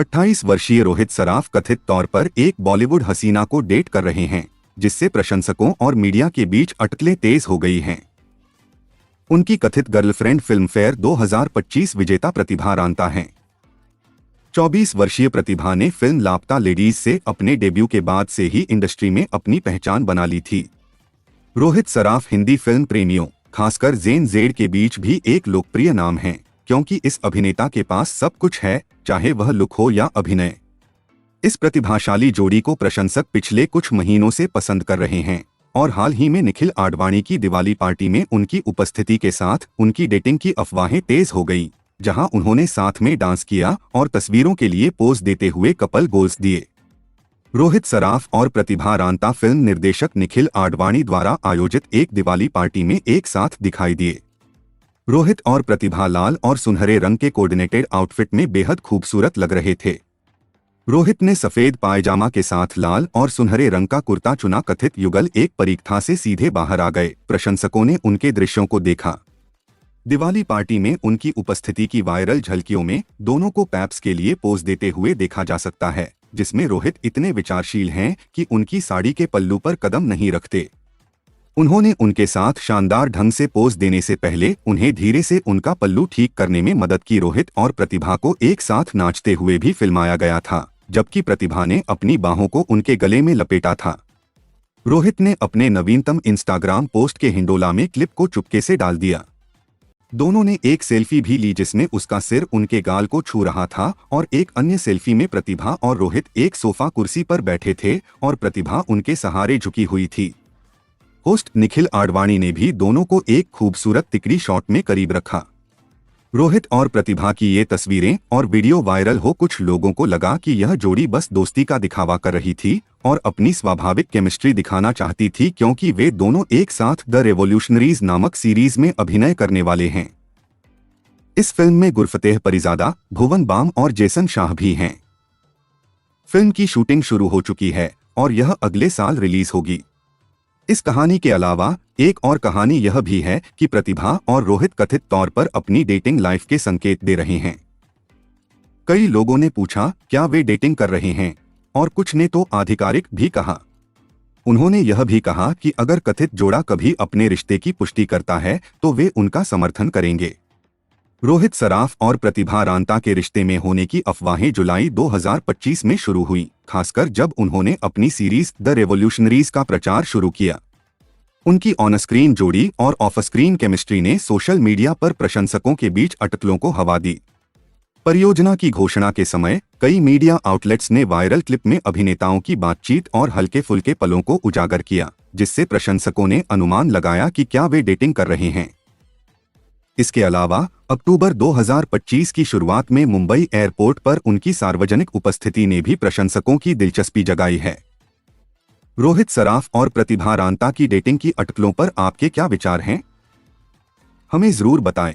28 वर्षीय रोहित सराफ कथित तौर पर एक बॉलीवुड हसीना को डेट कर रहे हैं, जिससे प्रशंसकों और मीडिया के बीच अटकलें तेज हो गई हैं। उनकी कथित गर्लफ्रेंड फिल्मफेयर 2025 विजेता प्रतिभा रांता हैं। 24 वर्षीय प्रतिभा ने फिल्म लापता लेडीज से अपने डेब्यू के बाद से ही इंडस्ट्री में अपनी पहचान बना ली थी। रोहित सराफ हिंदी फिल्म प्रेमियों, खासकर जेन जेड के बीच भी एक लोकप्रिय नाम हैं, क्योंकि इस अभिनेता के पास सब कुछ है, चाहे वह लुक हो या अभिनय। इस प्रतिभाशाली जोड़ी को प्रशंसक पिछले कुछ महीनों से पसंद कर रहे हैं और हाल ही में निखिल आडवाणी की दिवाली पार्टी में उनकी उपस्थिति के साथ उनकी डेटिंग की अफवाहें तेज हो गई, जहां उन्होंने साथ में डांस किया और तस्वीरों के लिए पोज देते हुए कपल गोल्स दिए। रोहित सराफ और प्रतिभा रांता फिल्म निर्देशक निखिल आडवाणी द्वारा आयोजित एक दिवाली पार्टी में एक साथ दिखाई दिए। रोहित और प्रतिभा लाल और सुनहरे रंग के कोऑर्डिनेटेड आउटफिट में बेहद खूबसूरत लग रहे थे। रोहित ने सफेद पायजामा के साथ लाल और सुनहरे रंग का कुर्ता चुना। कथित युगल एक परीक्षा से सीधे बाहर आ गए। प्रशंसकों ने उनके दृश्यों को देखा। दिवाली पार्टी में उनकी उपस्थिति की वायरल झलकियों में दोनों को पैप्स के लिए पोज देते हुए देखा जा सकता है, जिसमें रोहित इतने विचारशील हैं कि उनकी साड़ी के पल्लू पर कदम नहीं रखते। उन्होंने उनके साथ शानदार ढंग से पोज देने से पहले उन्हें धीरे से उनका पल्लू ठीक करने में मदद की। रोहित और प्रतिभा को एक साथ नाचते हुए भी फिल्माया गया था, जबकि प्रतिभा ने अपनी बाहों को उनके गले में लपेटा था। रोहित ने अपने नवीनतम इंस्टाग्राम पोस्ट के हिंडोला में क्लिप को चुपके से डाल दिया। दोनों ने एक सेल्फी भी ली जिसमें उसका सिर उनके गाल को छू रहा था और एक अन्य सेल्फी में प्रतिभा और रोहित एक सोफा कुर्सी पर बैठे थे और प्रतिभा उनके सहारे झुकी हुई थी। होस्ट निखिल आडवाणी ने भी दोनों को एक खूबसूरत तिकड़ी शॉट में करीब रखा। रोहित और प्रतिभा की ये तस्वीरें और वीडियो वायरल हो कुछ लोगों को लगा कि यह जोड़ी बस दोस्ती का दिखावा कर रही थी और अपनी स्वाभाविक केमिस्ट्री दिखाना चाहती थी, क्योंकि वे दोनों एक साथ द रेवोल्यूशनरीज नामक सीरीज में अभिनय करने वाले हैं। इस फिल्म में गुरफतेह परिजादा, भुवन बाम और जेसन शाह भी हैं। फिल्म की शूटिंग शुरू हो चुकी है और यह अगले साल रिलीज होगी। इस कहानी के अलावा एक और कहानी यह भी है कि प्रतिभा और रोहित कथित तौर पर अपनी डेटिंग लाइफ के संकेत दे रहे हैं। कई लोगों ने पूछा क्या वे डेटिंग कर रहे हैं, और कुछ ने तो आधिकारिक भी कहा। उन्होंने यह भी कहा कि अगर कथित जोड़ा कभी अपने रिश्ते की पुष्टि करता है तो वे उनका समर्थन करेंगे। रोहित सराफ और प्रतिभा रांता के रिश्ते में होने की अफवाहें जुलाई 2025 में शुरू हुई, खासकर जब उन्होंने अपनी सीरीज द रेवोल्यूशनरीज का प्रचार शुरू किया। उनकी ऑन स्क्रीन जोड़ी और ऑफ स्क्रीन केमिस्ट्री ने सोशल मीडिया पर प्रशंसकों के बीच अटकलों को हवा दी। परियोजना की घोषणा के समय कई मीडिया आउटलेट्स ने वायरल क्लिप में अभिनेताओं की बातचीत और हल्के फुल्के पलों को उजागर किया, जिससे प्रशंसकों ने अनुमान लगाया कि क्या वे डेटिंग कर रहे हैं। इसके अलावा अक्टूबर 2025 की शुरुआत में मुंबई एयरपोर्ट पर उनकी सार्वजनिक उपस्थिति ने भी प्रशंसकों की दिलचस्पी जगाई है। रोहित सराफ और प्रतिभा रांता की डेटिंग की अटकलों पर आपके क्या विचार हैं? हमें जरूर बताएं।